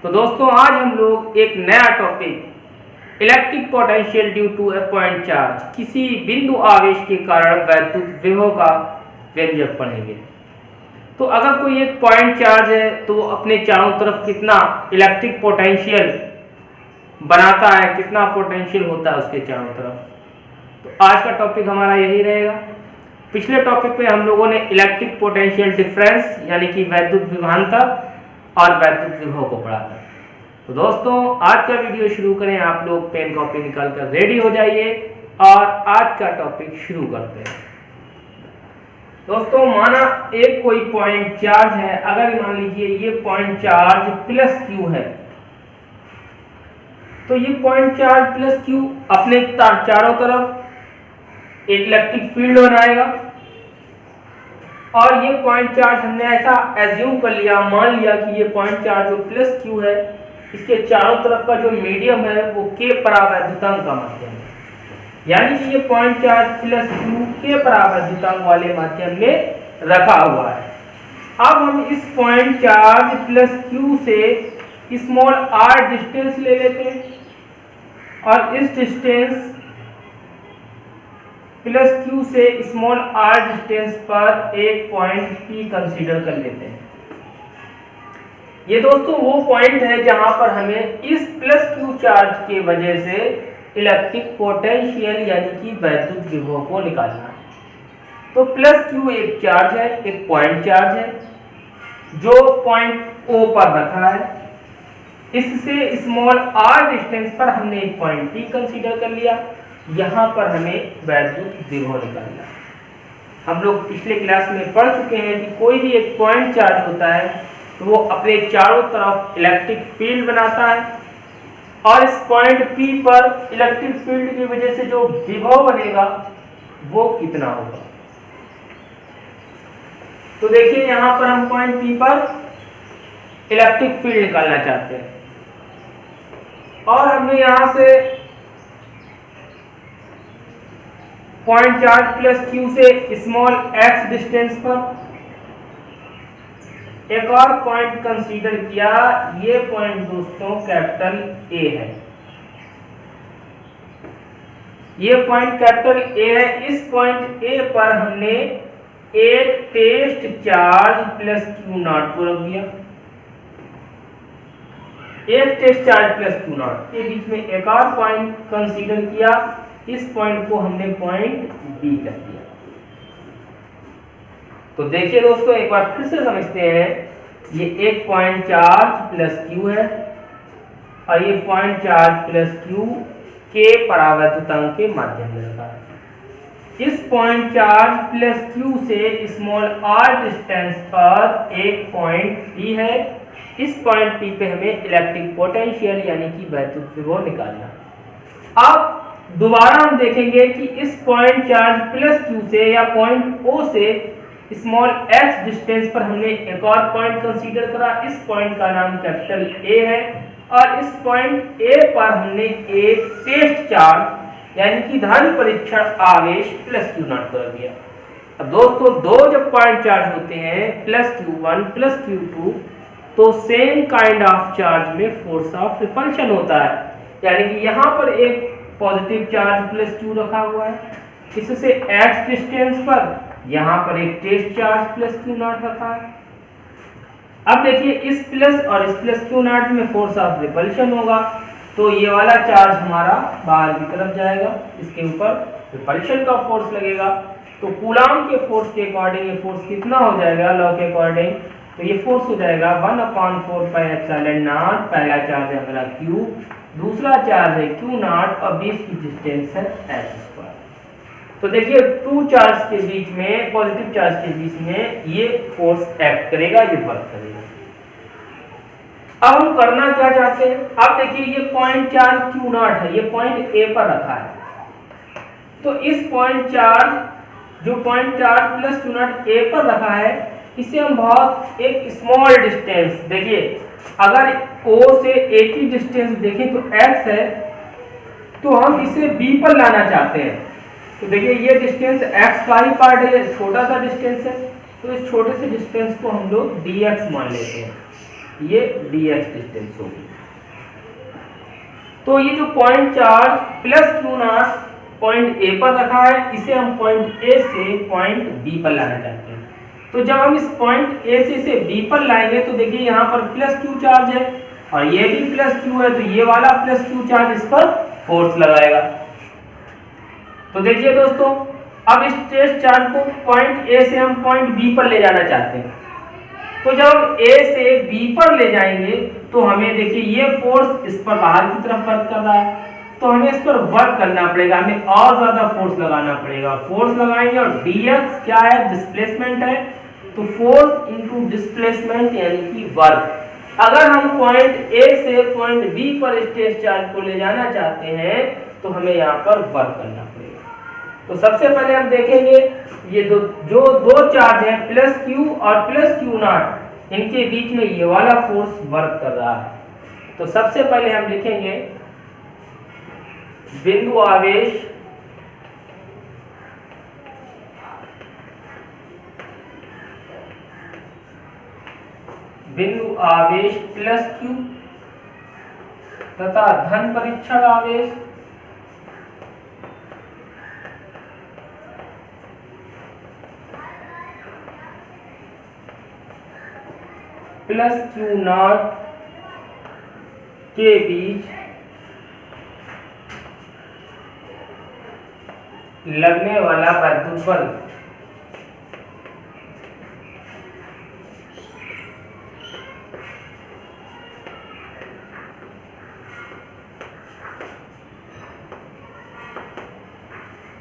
तो दोस्तों आज हम लोग एक नया topic electric potential due to a point charge, किसी बिंदु आवेश के कारण वैद्युत विभव का व्यंजक पढ़ेंगे। तो अगर कोई एक पॉइंट चार्ज है तो वो अपने चारों तरफ कितना इलेक्ट्रिक पोटेंशियल बनाता है, कितना पोटेंशियल होता है उसके चारों तरफ। तो आज का टॉपिक हमारा यही रहेगा। पिछले टॉपिक पे हम लोगों ने इलेक्ट्रिक पोटेंशियल डिफरेंस यानी कि वैद्युत विभवांतर और वैद्युत विभव को पढ़ा था। तो दोस्तों आज का वीडियो शुरू करें। आप लोग पेन कॉपी निकाल कर रेडी हो जाइए और आज का टॉपिक शुरू करते हैं। दोस्तों माना एक कोई पॉइंट चार्ज है, अगर मान लीजिए ये पॉइंट चार्ज प्लस क्यू है, तो ये पॉइंट चार्ज प्लस क्यू अपने चारों तरफ एक इलेक्ट्रिक फील्ड बनाएगा। और ये पॉइंट चार्ज हमने ऐसा एज्यूम कर लिया, मान लिया कि ये पॉइंट चार्ज जो प्लस क्यू है, इसके चारों तरफ का जो मीडियम है वो के परावैद्युतांक का माध्यम है, यानी कि ये पॉइंट चार्ज प्लस क्यू के परावैद्युतांक वाले माध्यम में रखा हुआ है। अब हम इस पॉइंट चार्ज प्लस क्यू से स्मॉल आर डिस्टेंस ले लेते हैं और इस डिस्टेंस प्लस क्यू से स्मॉल आर डिस्टेंस पर एक पॉइंट पी कंसीडर कर लेते हैं। ये दोस्तों वो पॉइंट है जहां पर हमें इस प्लस क्यू चार्ज के वजह से इलेक्ट्रिक पोटेंशियल यानी कि वैद्युत विभव को निकालना है। तो प्लस क्यू एक चार्ज है, एक पॉइंट चार्ज है जो पॉइंट ओ पर रखा है। इससे स्मॉल आर डिस्टेंस पर हमने एक पॉइंट पी कंसीडर कर लिया। यहां पर हमें वैद्युत विभव निकालना है। हम लोग पिछले क्लास में पढ़ चुके हैं कि कोई भी एक पॉइंट चार्ज होता है तो वो अपने चारों तरफ इलेक्ट्रिक फील्ड बनाता है और इस पॉइंट P पर इलेक्ट्रिक फील्ड की वजह से जो विभव बनेगा वो कितना होगा। तो देखिए यहां पर हम पॉइंट P पर इलेक्ट्रिक फील्ड निकालना चाहते हैं और हमने यहां से पॉइंट चार्ज प्लस क्यू से स्मॉल x डिस्टेंस पर एक और पॉइंट कंसीडर किया। ये पॉइंट दोस्तों कैपिटल A है, ये पॉइंट कैपिटल A है। इस पॉइंट A पर हमने एक test charge plus Q naught को रख दिया। एक test charge plus Q naught के बीच में एक और पॉइंट कंसीडर किया। इस पॉइंट को हमने पॉइंट B कर दिया। तो देखिए दोस्तों एक बार फिर से समझते हैं। ये एक पॉइंट चार्ज प्लस क्यू है और ये पॉइंट चार्ज प्लस क्यू के परावैद्युतांक के माध्यम में रखा है। इस पॉइंट चार्ज प्लस क्यू से स्मॉल आर डिस्टेंस पर एक पॉइंट P है। इस पॉइंट P पे हमें इलेक्ट्रिक पोटेंशियल यानी कि वैद्युत विभव निकालना। अब दोबारा हम देखेंगे कि इस पॉइंट चार्ज प्लस क्यू से या पॉइंट O से स्मॉल x डिस्टेंस पर हमने एक और पॉइंट कंसीडर करा। इस पॉइंट का नाम कैपिटल A है और इस पॉइंट A पर हमने एक टेस्ट चार्ज यानी कि धन परीक्षण आवेश प्लस क्यू नॉट कर दिया। अब दोस्तों दो जब पॉइंट चार्ज होते हैं प्लस Q1 प्लस Q2 तो सेम काइंड ऑफ चार्ज में फोर्स ऑफ रिपल्शन होता है, यानी कि यहाँ पर एक पॉजिटिव चार्ज प्लस क्यू रखा हुआ है, इससे x डिस्टेंस पर यहाँ पर एक test charge plus Q naught रखा है। अब देखिए इस प्लस और इस प्लस क्यू नॉट में फोर्स ऑफ रिपल्शन होगा, तो ये वाला चार्ज हमारा बाहर की तरफ जाएगा, इसके ऊपर रिपल्शन का फोर्स लगेगा। तो कूलॉम के फोर्स के अकॉर्डिंग ये फोर्स कितना हो जाएगा, लॉ के अकॉर्डिंग, तो ये फोर्स हो जाएगा 1/4πε0। पहला चार्ज है हमारा Q, दूसरा चार्ज है Q नॉट और बीच की डिस्टेंस है h स्क्वायर। तो देखिए टू चार्ज के बीच में, पॉजिटिव चार्ज के बीच में ये फोर्स एक्ट करेगा, ये वर्क करेगा। अब हम करना क्या चाहते हैं। अब देखिए ये पॉइंट चार्ज Q नॉट है, ये पॉइंट A पर रखा है। तो इस पॉइंट चार्ज जो point charge plus Q not A पर रखा है, इसे हम बहुत एक स्मॉल डिस्टेंस, देखिए अगर O से A की डिस्टेंस देखें तो x है, तो हम इसे B पर लाना चाहते हैं। तो देखिए ये डिस्टेंस x का ही पार्ट है, छोटा सा डिस्टेंस है, तो इस छोटे से डिस्टेंस को हम लोग dx मान लेते हैं। ये dx डिस्टेंस होगी। तो ये जो point charge plus Q not point A पर रखा है, इसे हम पॉइंट ए से पॉइंट बी पर लाना चाहते हैं। तो जब हम इस पॉइंट ए से इसे बी पर लाएंगे तो देखिए यहाँ पर प्लस क्यू चार्ज है और ये भी प्लस क्यू है, तो ये वाला प्लस क्यू चार्ज इस पर फोर्स लगाएगा। तो देखिए दोस्तों, अब इस टेस्ट चार्ज को पॉइंट ए से हम पॉइंट बी पर ले जाना चाहते हैं। तो जब ए से बी पर ले जाएंगे तो हमें देखिए ये फोर्स इस पर बाहर की तरफ वर्क कर रहा है, तो हमें इस पर वर्क करना पड़ेगा, हमें और ज्यादा फोर्स लगाना पड़ेगा। फोर्स लगाएंगे और dx क्या है, डिस्प्लेसमेंट है, तो फोर्स इनटू डिस्प्लेसमेंट यानी कि वर्क। अगर हम पॉइंट ए से पॉइंट बी पर स्टेट चार्ज को ले जाना चाहते हैं तो हमें यहाँ पर वर्क करना पड़ेगा। तो सबसे पहले हम देखेंगे ये जो दो चार्ज हैं प्लस क्यू और प्लस क्यू नॉट, इनके बीच में ये वाला फोर्स वर्क कर रहा है। तो सबसे पहले हम लिखेंगे बिंदु आवेश प्लस क्यू तथा धन परीक्षण आवेश प्लस क्यू नॉट के बीच लगने वाला विद्युत बल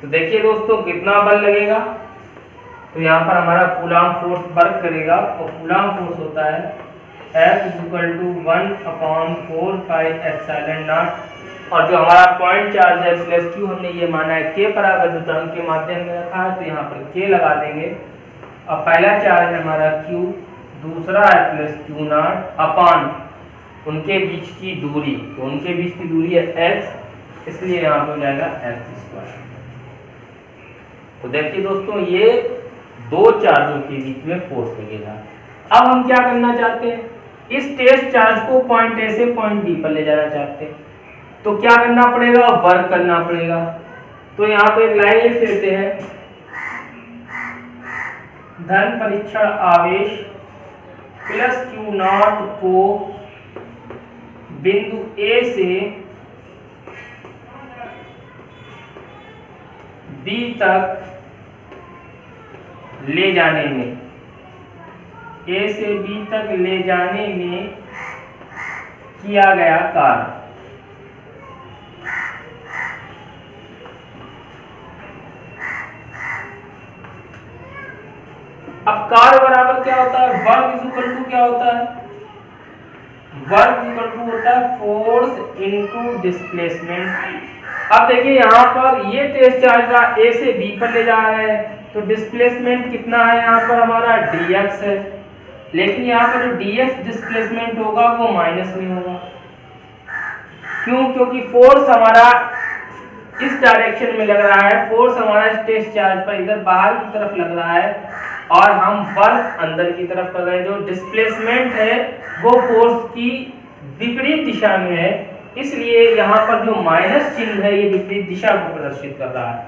तो देखिए दोस्तों कितना बल लगेगा। तो यहाँ पर हमारा कूलॉम फोर्स वर्क करेगा और कूलॉम फोर्स होता है F = 1/4 पाई एप्सिलॉन नॉट। और जो हमारा पॉइंट चार्ज है प्लस क्यू, हमने ये माना है के परावर्तन के माध्यम में रखा है, तो यहाँ पर के लगा देंगे। अब पहला चार्ज है हमारा क्यू, दूसरा है प्लस क्यू नॉट अपान उनके बीच की दूरी, तो उनके बीच की दूरी है x, इसलिए यहाँ पर हो जाएगा x²। तो देखिए दोस्तों, ये दो चार्जों के बीच में फोर्स लगेगा। अब हम क्या करना चाहते हैं, इस टेस्ट चार्ज को पॉइंट ए से पॉइंट बी पर ले जाना चाहते हैं, तो क्या करना पड़ेगा, वर्क करना पड़ेगा। तो यहाँ पे एक लाइन लिख देते हैं, धन परीक्षण आवेश प्लस क्यू नॉट को बिंदु ए से बी तक ले जाने में, ए से बी तक ले जाने में किया गया कार्य। अब कार्य बराबर क्या होता है, वर्क इक्वल टू क्या होता है, वर्क इक्वल टू होता है फोर्स इनटू डिस्प्लेसमेंट। अब देखिए यहाँ पर ये टेस्ट चार्ज का ए से बी पर ले जा रहे हैं, तो डिस्प्लेसमेंट कितना है, यहाँ पर हमारा dx है, लेकिन यहाँ पर जो dx डिस्प्लेसमेंट होगा वो माइनस में होगा। क्यों, क्योंकि फोर्स हमारा इस डायरेक्शन में लग रहा है, फोर्स हमारा इस टेस्ट चार्ज पर इधर बाहर की तरफ लग रहा है और हम वर्क अंदर की तरफ कर रहे हैं। जो डिस्प्लेसमेंट है वो फोर्स की विपरीत दिशा में है, इसलिए यहाँ पर जो माइनस चिन्ह है ये विपरीत दिशा को प्रदर्शित कर रहा है।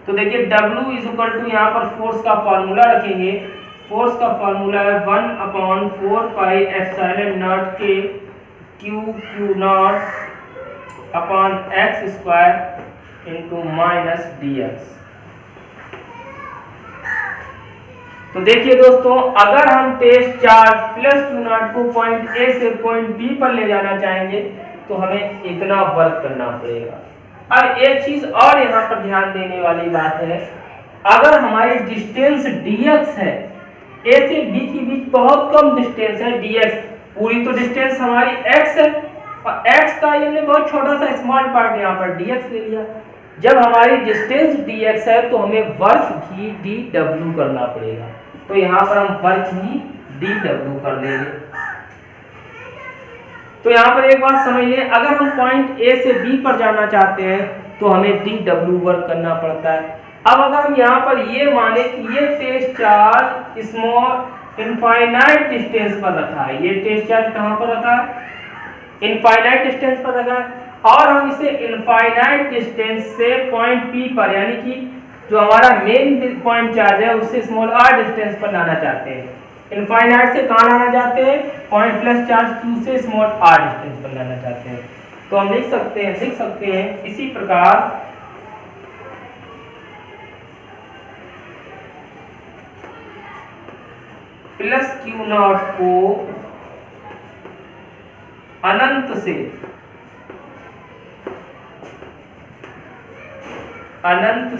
तो देखिए W = यहाँ पर फोर्स का फॉर्मूला रखेंगे, फोर्स का फॉर्मूला है 1/4 पाई एप्सिलॉन नॉट के Q not upon x² into minus dx। तो देखिए दोस्तों, अगर हम test charge plus Q naught को पॉइंट ए से पॉइंट बी पर ले जाना चाहेंगे तो हमें इतना वर्क करना पड़ेगा। अब एक चीज और यहाँ पर ध्यान देने वाली बात है, अगर हमारी डिस्टेंस dx है, ए से बी के बीच बहुत कम डिस्टेंस है dx, पूरी तो डिस्टेंस हमारी x है और x का हमने बहुत छोटा सा स्मॉल पार्ट यहाँ पर dx ले लिया। जब हमारी डिस्टेंस dx है तो हमें वर्क भी dw करना पड़ेगा, तो यहाँ पर हम वर्क भी dw कर लेंगे। तो यहाँ पर एक बात समझ लें, अगर हम पॉइंट ए से बी पर जाना चाहते हैं तो हमें dw वर्क करना पड़ता है। अब अगर हम यहाँ पर ये माने कि ये टेस्ट चार्ज इनफाइनाइट डिस्टेंस पर रखा है, ये टेस्ट चार्ज कहां पर रखा है, इनफाइनाइट डिस्टेंस पर रखा है, और हम इसे इनफाइनाइट डिस्टेंस से पॉइंट P पर यानी कि जो हमारा मेन पॉइंट चार्ज है उससे स्मॉल r डिस्टेंस पर लाना चाहते हैं। इनफाइनाइट से कहां लाना चाहते हैं, पॉइंट प्लस चार्ज Q से स्मॉल r डिस्टेंस पर लाना चाहते हैं। तो हम लिख सकते हैं इसी प्रकार प्लस Q नॉट को अनंत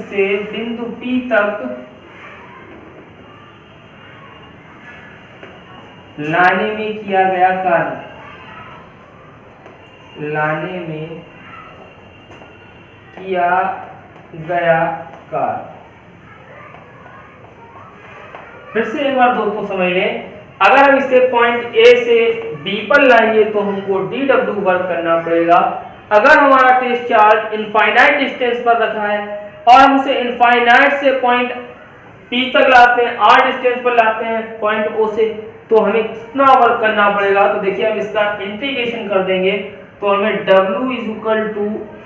से बिंदु P तक लाने में किया गया कार्य, फिर से एक बार दोस्तों समझ लें, अगर हम इसे पॉइंट A से B पर लाएंगे तो हमको dw वर्क करना पड़ेगा। अगर हमारा टेस्ट चार्ज इनफाइनाइट डिस्टेंस पर रखा है और हम इसे इनफाइनाइट से पॉइंट P तक लाते हैं, r डिस्टेंस पर लाते हैं पॉइंट O से, तो हमें कितना वर्क करना पड़ेगा। तो देखिए हम इसका इंटीग्रेशन कर देंगे तो हमें w is equal to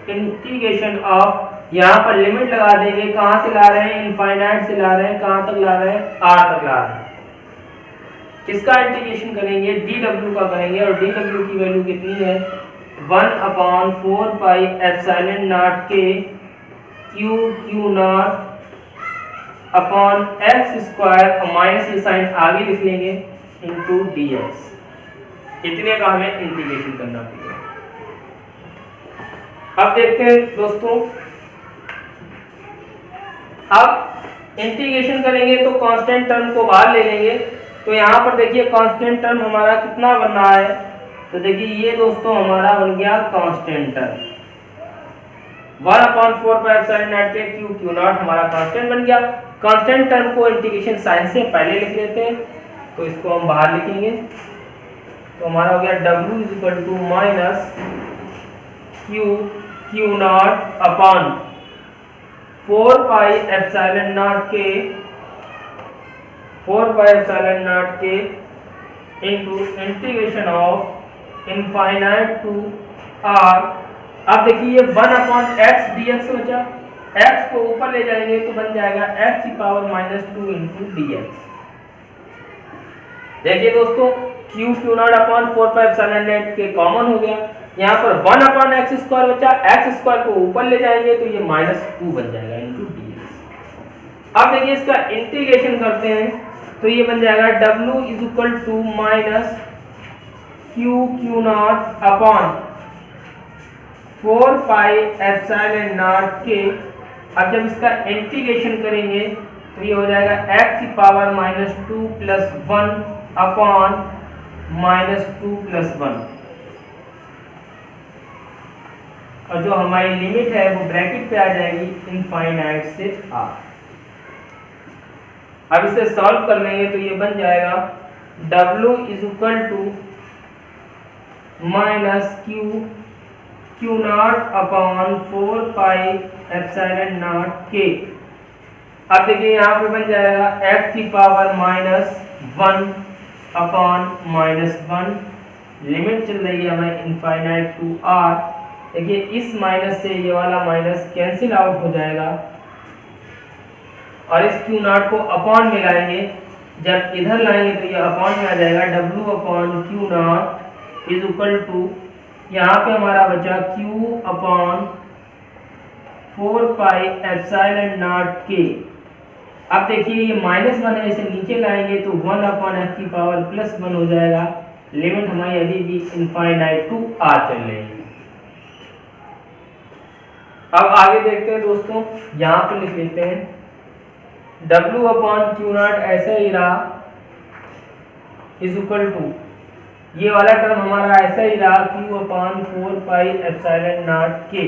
integration of, यहाँ पर लिमिट लगा देंगे, कहां से ला रहे हैं, इनफाइनाइट से ला रहे हैं, कहां तक ला रहे हैं, r तक ला रहे हैं। इसका इंटीग्रेशन करेंगे, dw का करेंगे, और dw की वैल्यू कितनी है, 1/4 पाई एप्सिलॉन नॉट के q not upon x square और माइनस के साइन आगे लिख लेंगे इनटू dx। इतने का हमें इंटीग्रेशन करना पड़ेगा। अब देखते हैं दोस्तों, अब इंटीग्रेशन करेंगे तो कांस्टेंट टर्म को बाहर ले लेंगे। तो यहाँ पर देखिए कांस्टेंट टर्म हमारा कितना बन रहा है, तो देखिए ये दोस्तों हमारा बन गया constant term 1/4 pi epsilon not के q नॉट हमारा कांस्टेंट बन गया। कांस्टेंट टर्म को इंटीग्रेशन साइन से पहले लिख लेते हैं, तो इसको हम बाहर लिखेंगे, तो हमारा हो गया w is equal to minus q not upon 4 pi epsilon not के into integration of infinite to r। अब देखिए ये 1/x dx बचा, x को ऊपर ले जाएंगे तो बन जाएगा x की पावर -2 इंटू dx। देखिए दोस्तों q not upon 4 pi epsilon not के कॉमन हो गया, यहाँ पर 1/x स्क्वायर बचा, x स्क्वायर को ऊपर ले जाएंगे तो ये -2 बन जाएगा इंटू dx। अब देखिए इसका इंटीग्रेशन करते हैं तो ये बन जाएगा w is equal to minus q not upon 4 pi epsilon not के। अब जब इसका इंटीग्रेशन करेंगे तो ये हो जाएगा x की पावर -2 प्लस 1 अपॉन -2 प्लस 1, और जो हमारी लिमिट है वो ब्रैकेट पे आ जाएगी इनफाइनाइट से r। अब इसे सॉल्व कर लेंगे तो ये बन जाएगा w is equal to minus q not upon 4 pi epsilon not के। अब देखिए यहाँ पे बन जाएगा x की पावर -1 अपॉन -1, लिमिट चल रही है हमें इनफाइनाइट टू r। देखिए इस माइनस से ये वाला माइनस कैंसिल आउट हो जाएगा और इस q नॉट को अपॉन में लाएंगे, जब इधर लाएंगे तो ये अपॉन में आ जाएगा w upon q naught is equal to, यहाँ पे हमारा बचा q upon 4 pi epsilon not के। अब देखिए ये -1 है, इसे नीचे लाएंगे तो 1/x की पावर +1 हो जाएगा। लिमिट हमारी अभी भी इनफाइनाइट टू r चल रही है। अब आगे देखते हैं दोस्तों, यहाँ पे लिख लेते हैं w अपॉन q नॉट ऐसा ही रहा इज इक्वल टू, ये वाला टर्म हमारा ऐसा ही रहा q upon 4 pi epsilon not के।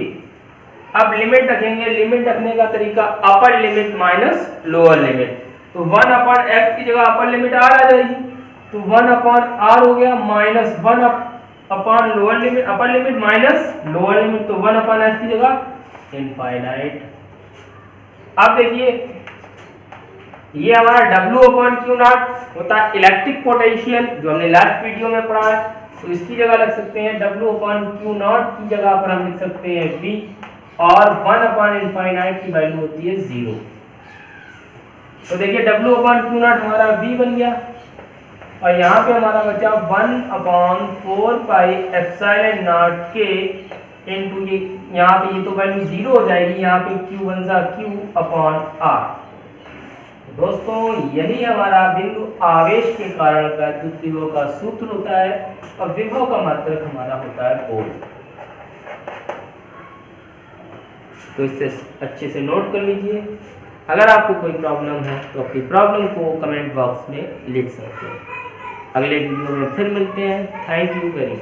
अब लिमिट रखेंगे, लिमिट रखने का तरीका upper limit minus lower limit, तो 1/x की जगह अपर लिमिट r आ जाएगी, तो 1/r हो गया minus 1 upon lower limit, upper limit minus lower limit, तो 1/x की जगह इनफाइनाइट। अब देखिए ये हमारा W/Q0 होता है इलेक्ट्रिक पोटेंशियल, जो हमने लास्ट वीडियो में पढ़ा है। तो इसकी जगह रख सकते हैं W/Q0 की जगह पर हम लिख सकते हैं V, और 1/∞ की वैल्यू होती है 0। तो देखिए W/Q0 हमारा V बन गया, और यहाँ पे हमारा बचा 1/4πε0 K इंटू ये, यहाँ पे ये तो वैल्यू 0 हो जाएगी, यहाँ पे Q बन जा Q/R। दोस्तों यही हमारा बिंदु आवेश के कारण का विद्युत विभव का सूत्र होता है, और विभव का मात्रक हमारा होता है वोल्ट। तो इससे अच्छे से नोट कर लीजिए। अगर आपको कोई प्रॉब्लम है तो अपनी प्रॉब्लम को कमेंट बॉक्स में लिख सकते हैं। अगले वीडियो में फिर मिलते हैं। Thank you very much.